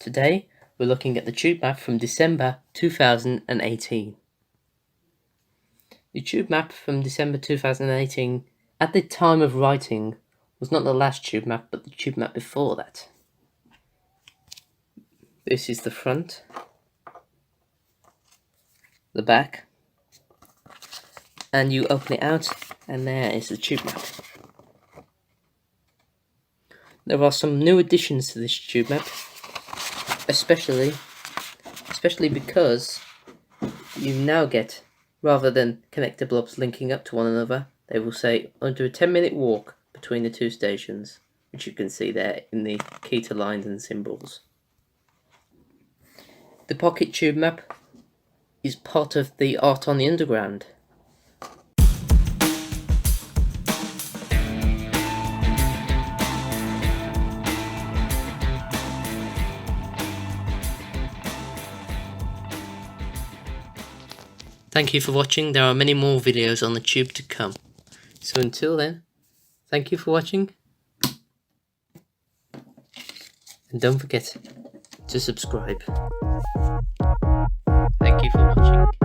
Today we're looking at the tube map from December 2018. The tube map from December 2018 at the time of writing was not the last tube map but the tube map before that. This is the front, the back, and you open it out and there is the tube map. There are some new additions to this tube map, especially because you now get, rather than connector blobs linking up to one another, they will say under a 10-minute walk between the two stations, which you can see there in the key to lines and symbols. The pocket tube map is part of the Art on the Underground. Thank you for watching. There are many more videos on the tube to come. So until then, thank you for watching. And don't forget to subscribe. Thank you for watching.